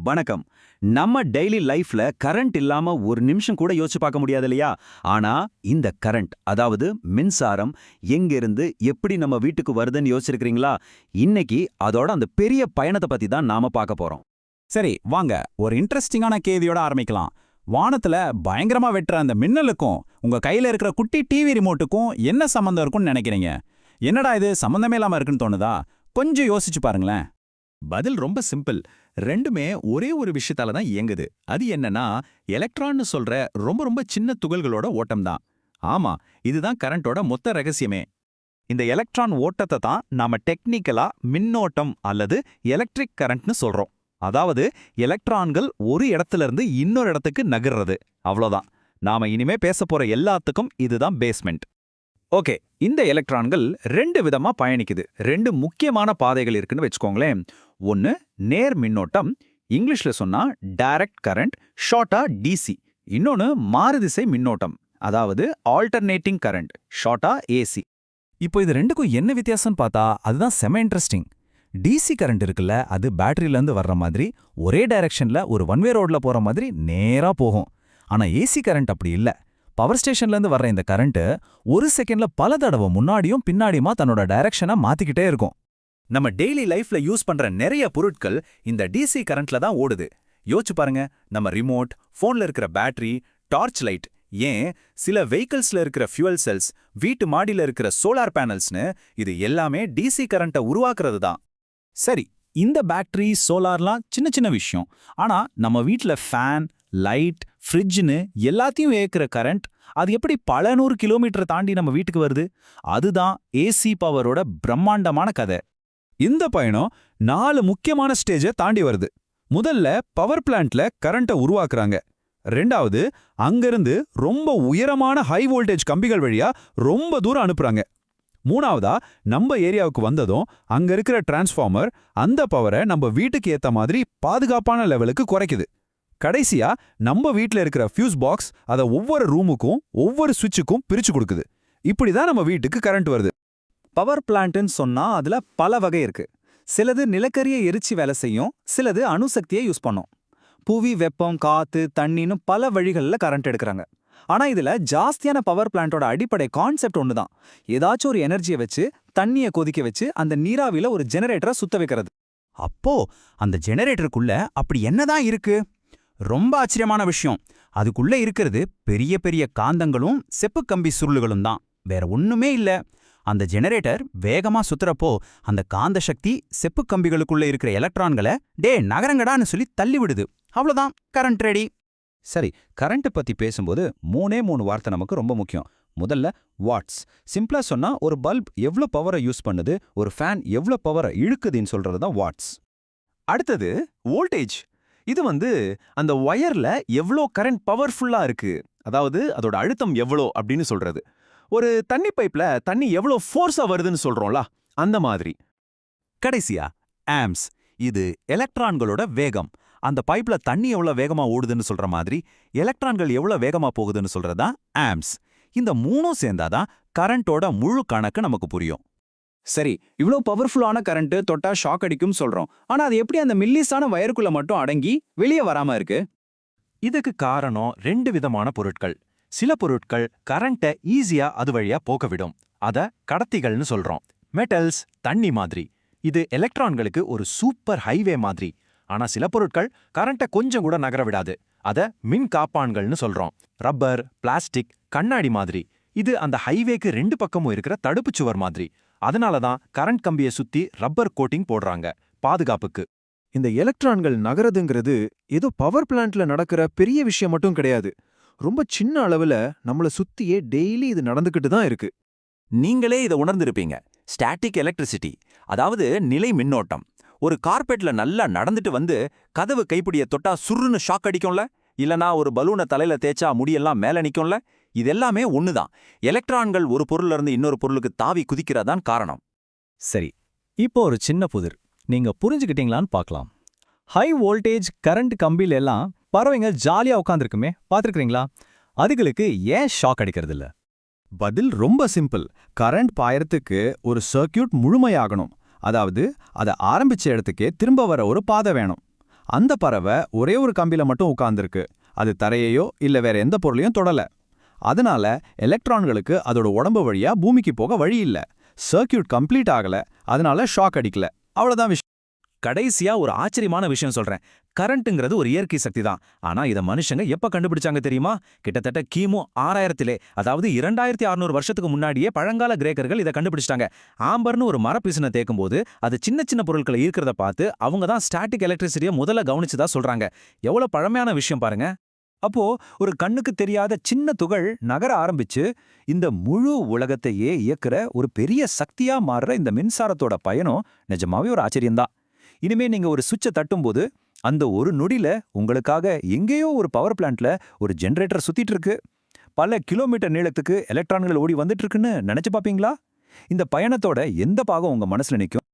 வணக்கம். நம்ம டெய்லி லைஃப்ல கரண்ட் இல்லாம ஒரு நிமிஷம் கூட யோசிச்சு பார்க்க முடியாது இல்லையா? ஆனா இந்த கரண்ட், அதாவது மின்சாரம் எங்கிருந்து எப்படி நம்ம வீட்டுக்கு வருதுன்னு யோசிச்சிருக்கீங்களா? இன்னைக்கு அதோட அந்த பெரிய பயணத்தை பத்தி தான் நாம பார்க்க போறோம். சரி வாங்க, ஒரு இன்ட்ரெஸ்டிங்கான கேள்வியோட ஆரம்பிக்கலாம். வானத்துல பயங்கரமா வெட்டுற அந்த மின்னலுக்கும் உங்க கையில இருக்கிற குட்டி டிவி ரிமோட்டுக்கும் என்ன சம்மந்தம் இருக்கும்னு நினைக்கிறீங்க? என்னடா இது சம்மந்தமே இல்லாம இருக்குன்னு தோணுதா? கொஞ்சம் யோசிச்சு பாருங்களேன். பதில் ரொம்ப சிம்பிள். ரெண்டுமே ஒரே ஒரு விஷயத்தால தான் இயங்குது. அது என்னன்னா, எலக்ட்ரான்னு சொல்ற ரொம்ப ரொம்ப சின்ன துகள்களோட ஓட்டம் தான். ஆமா, இதுதான் கரண்டோட மொத்த ரகசியமே. இந்த எலக்ட்ரான் ஓட்டத்தை தான் நாம டெக்னிக்கலா மின்னோட்டம் அல்லது எலக்ட்ரிக் கரண்ட்னு சொல்றோம். அதாவது எலக்ட்ரான்கள் ஒரு இடத்துல இருந்து இன்னொரு இடத்துக்கு நகர்றது. அவ்வளோதான். நாம இனிமே பேச போற எல்லாத்துக்கும் இதுதான் பேஸ்மெண்ட். ஓகே, இந்த எலக்ட்ரான்கள் ரெண்டு விதமா பயணிக்குது. ரெண்டு முக்கியமான பாதைகள் இருக்குன்னு வச்சுக்கோங்களேன். ஒன்னு நேர் மின்னோட்டம், இங்கிலீஷ்ல சொன்னா டைரக்ட் கரண்ட், ஷார்ட்டா டிசி. இன்னொன்னு மாறுதிசை மின்னோட்டம், அதாவது ஆல்டர்னேட்டிங் கரண்ட், ஷார்ட்டா ஏசி. இப்போ இது ரெண்டுக்கும் என்ன வித்தியாசம்னு பார்த்தா அதுதான் செம இன்ட்ரெஸ்டிங். டிசி கரண்ட் இருக்குல்ல, அது பேட்டரியிலேருந்து வர்ற மாதிரி ஒரே டைரக்ஷன்ல ஒரு ஒன்வே ரோட்ல போற மாதிரி நேரா போகும். ஆனா ஏசி கரண்ட் அப்படி இல்ல. பவர் ஸ்டேஷன்லேருந்து வர்ற இந்த கரண்ட் ஒரு செகண்ட்ல பல தடவை முன்னாடியும் பின்னாடியுமா தன்னோட டைரக்ஷனை மாத்திக்கிட்டே இருக்கும். நம்ம டெய்லி லைஃப்ல யூஸ் பண்ற நிறைய பொருட்கள் இந்த டிசி கரண்ட்ல தான் ஓடுது. யோசிச்சு பாருங்க, நம்ம ரிமோட், போன்ல இருக்கிற பேட்டரி, டார்ச் லைட், ஏன் சில வெஹிக்கிள்ஸ்ல இருக்கிற ஃபியூவல் செல்ஸ், வீட்டு மாடியில இருக்கிற சோலார் பேனல்ஸ்னு இது எல்லாமே டிசி கரண்ட்டை உருவாக்குறது தான். சரி, இந்த பேட்டரி சோலார்லாம் சின்ன சின்ன விஷயம். ஆனா நம்ம வீட்ல ஃபேன், லைட், ஃப்ரிட்ஜ்னு எல்லாத்தையும் இயக்குற கரண்ட் அது எப்படி பல 100 கிலோமீட்டர் தாண்டி நம்ம வீட்டுக்கு வருது? அதுதான் ஏசி பவரோட பிரம்மாண்டமான கதை. இந்த பயணம் 4 முக்கியமான ஸ்டேஜை தாண்டி வருது. முதல்ல பவர் பிளான்ட்ல கரண்ட்டை உருவாக்குறாங்க. ரெண்டாவது, அங்கிருந்து ரொம்ப உயரமான ஹை வோல்டேஜ் கம்பிகள் வழியா ரொம்ப தூரம் அனுப்புறாங்க. மூணாவதா, நம்ம ஏரியாவுக்கு வந்ததும் அங்க இருக்கிற டிரான்ஸ்ஃபார்மர் அந்த பவரை நம்ம வீட்டுக்கு ஏத்த மாதிரி பாதுகாப்பான லெவலுக்கு குறைக்குது. கடைசியா நம்ம வீட்ல இருக்கிற ஃபியூஸ் பாக்ஸ் அதை ஒவ்வொரு ரூமுக்கும் ஒவ்வொரு சுவிட்சுக்கும் பிரிச்சு கொடுக்குது. இப்படிதான் நம்ம வீட்டுக்கு கரண்ட் வருது. பவர் பிளான்ட்னு சொன்னா அதுல பல வகை இருக்கு. சிலது நிலக்கரியை எரிச்சு வேலை செய்யும், சிலது அணுசக்தியை யூஸ் பண்ணும். புவி வெப்பம், காத்து, தண்ணின்னு பல வழிகளில் கரண்ட் எடுக்கிறாங்க. ஆனா இதுல ஜாஸ்தியான பவர் பிளான்ட்டோட அடிப்படை கான்செப்ட் ஒண்ணுதான். ஏதாச்சும் ஒரு எனர்ஜியை வச்சு தண்ணியை கொதிக்க வச்சு அந்த நீராவில ஒரு ஜெனரேட்டரை சுத்த வைக்கிறது. அப்போ அந்த ஜெனரேட்டருக்குள்ள அப்படி என்னதான் இருக்கு? ரொம்ப ஆச்சரியமான விஷயம். அதுக்குள்ள இருக்கிறது பெரிய பெரிய காந்தங்களும் செப்பு கம்பி சுருளுகளும் தான், வேற ஒண்ணுமே இல்ல. அந்த ஜெனரேட்டர் வேகமா சுத்துறப்போ அந்த காந்த சக்தி செப்பு கம்பிகளுக்குள்ள இருக்கிற எலக்ட்ரான்களை நகரங்கடான்னு சொல்லி தள்ளி விடுது. அவ்வளவுதான், கரண்ட் ரெடி. சரி, கரண்ட் பத்தி பேசும்போது 3 வார்த்தை நமக்கு ரொம்ப முக்கியம். முதல்ல வாட்ஸ். சிம்பிளா சொன்னா ஒரு பல்ப் எவ்வளோ பவரை யூஸ் பண்ணுது, ஒரு ஃபேன் எவ்வளோ பவரை இழுக்குதுன்னு சொல்றது தான் வாட்ஸ். அடுத்தது வோல்டேஜ். இது அந்த ஒயர்ல எவ்வளோ கரண்ட் பவர்ஃபுல்லா இருக்கு, அதாவது அதோட அழுத்தம் எவ்வளோ அப்படின்னு சொல்றது. ஒரு தண்ணி பைப்ல தண்ணி எவ்வளோ ஃபோர்ஸா வருதுன்னு சொல்றோம்ல, அந்த மாதிரி. கடைசியா ஆம்ஸ். இது எலக்ட்ரான்களோட வேகம். அந்த பைப்ல தண்ணி எவ்வளவு வேகமா ஓடுதுன்னு சொல்ற மாதிரி எலக்ட்ரான்கள் எவ்வளவு வேகமா போகுதுன்னு சொல்றதா ஆம்ஸ். இந்த மூணும் சேர்ந்தாதான் கரண்டோட முழு கணக்கு நமக்கு புரியும். சரி, இவ்ளோ பவர்ஃபுல்லான கரண்ட் தொட்டா ஷாக் அடிக்கும் சொல்றோம். ஆனா அது எப்படி அந்த மில்லிஸான வயருக்குள்ள மட்டும் அடங்கி வெளியே வராம இருக்கு? இதுக்கு காரணம் 2 விதமான பொருட்கள். சில பொருட்கள் கரண்ட்டை ஈஸியா அது வழியா போக விடும். அத கடத்திகள்னு சொல்றோம். மெட்டல்ஸ், தண்ணி மாதிரி. இது எலக்ட்ரான்களுக்கு ஒரு சூப்பர் ஹைவே மாதிரி. ஆனா சில பொருட்கள் கரண்ட்டை கொஞ்சம் கூட நகர விடாது. அத மின் காப்பான்கள்னு சொல்றோம். ரப்பர், பிளாஸ்டிக், கண்ணாடி மாதிரி. இது அந்த ஹைவேக்கு 2 பக்கமும் இருக்கிற தடுப்புச் சுவர் மாதிரி. அதனாலதான் கரண்ட் கம்பியை சுத்தி ரப்பர் கோட்டிங் போடுறாங்க, பாதுகாப்புக்கு. இந்த எலக்ட்ரான்கள் நகரதுங்கிறது ஏதோ பவர் பிளான்ட்ல நடக்கிற பெரிய விஷயம் மட்டும் கிடையாது. ரொம்ப சின்ன அளவுல நம்மள சுத்தியே டெய்லி இது நடந்துகிட்டு தான் இருக்கு. நீங்களே இதை உணர்ந்திருப்பீங்க. ஸ்டாட்டிக் எலக்ட்ரிசிட்டி, அதாவது நிலை மின்னோட்டம். ஒரு கார்பெட்ல நல்லா நடந்துட்டு கதவு கைப்பிடிய தொட்டா சுருன்னு ஷாக் அடிக்கும்ல, இல்லனா ஒரு பலூனை தலையில தேய்ச்சா முடியெல்லாம் மேல நிக்கும்ல. இதெல்லாமே ஒண்ணுதான். எலக்ட்ரான்கள் ஒரு பொருள்ல இருந்து இன்னொரு பொருளுக்கு தாவி குதிக்கிறதான் காரணம். சரி, இப்போ ஒரு சின்ன புதிர் நீங்க புரிஞ்சுக்கிட்டீங்களான்னு பார்க்கலாம். ஹை வோல்டேஜ் கரண்ட் கம்பியில எல்லாம் பறவைங்க ஜாலியா உட்காந்துருக்குமே, பார்த்துருக்கீங்களா? அதுகளுக்கு ஏன் ஷாக் அடிக்கிறது இல்ல? பதில் ரொம்ப சிம்பிள். கரண்ட் பாயறதுக்கு ஒரு சர்க்கியூட் முழுமையாகணும். அதாவது அதை ஆரம்பிச்ச இடத்துக்கே திரும்ப வர ஒரு பாதை வேணும். அந்த பறவை ஒரே ஒரு கம்பியில மட்டும் உட்கார்ந்திருக்கு. அது தரையையோ இல்ல வேற எந்த பொருளையும் தொடல. அதனால எலக்ட்ரான்களுக்கு அதோட உடம்பு வழியா பூமிக்கு போக வழி இல்ல. சர்க்கியூட் கம்ப்ளீட் ஆகல, அதனால ஷாக் அடிக்கல. அவ்வளவுதான் விஷயம். கடைசியா ஒரு ஆச்சரியமான விஷயம் சொல்றேன். கரண்ட்ங்கிறது ஒரு இயற்கை சக்தி தான். ஆனா இத மனுஷங்க எப்ப கண்டுபிடிச்சாங்க தெரியுமா? கிட்டத்தட்ட கிமு 6000 அதாவது 2600 வருஷத்துக்கு முன்னாடியே பழங்கால கிரேக்கர்கள் இத கண்டுபிடிச்சிட்டாங்க. ஆம்பர்னு ஒரு மரப்பீசனை தேக்கும்போது அது சின்ன சின்ன பொருட்களை ஈர்க்கிறத பார்த்து அவங்க தான் ஸ்டாட்டிக் எலக்ட்ரிசிட்டியை முதல்ல கவனிச்சதா சொல்றாங்க. எவ்வளவு பழமையான விஷயம் பாருங்க. அப்போ ஒரு கண்ணுக்கு தெரியாத சின்ன துகள் நகர ஆரம்பிச்சு இந்த முழு உலகத்தையே இயக்குற ஒரு பெரிய சக்தியா மாறுற இந்த மின்சாரத்தோட பயணம் நிஜமாவே ஒரு ஆச்சரியம்தான். இனிமே நீங்க ஒரு சுவிட்சை தட்டும்போது அந்த ஒரு நொடியில உங்களுக்காக எங்கேயோ ஒரு பவர் பிளான்ட்ல ஒரு ஜெனரேட்டர் சுத்திட்டு இருக்கு. பல கிலோமீட்டர் நீளத்துக்கு எலக்ட்ரான்கள் ஓடி வந்துட்டு இருக்குன்னு நினைச்சு பாப்பீங்களா? இந்த பயணத்தோட எந்த பாகம் உங்க மனசுல நிக்கும்?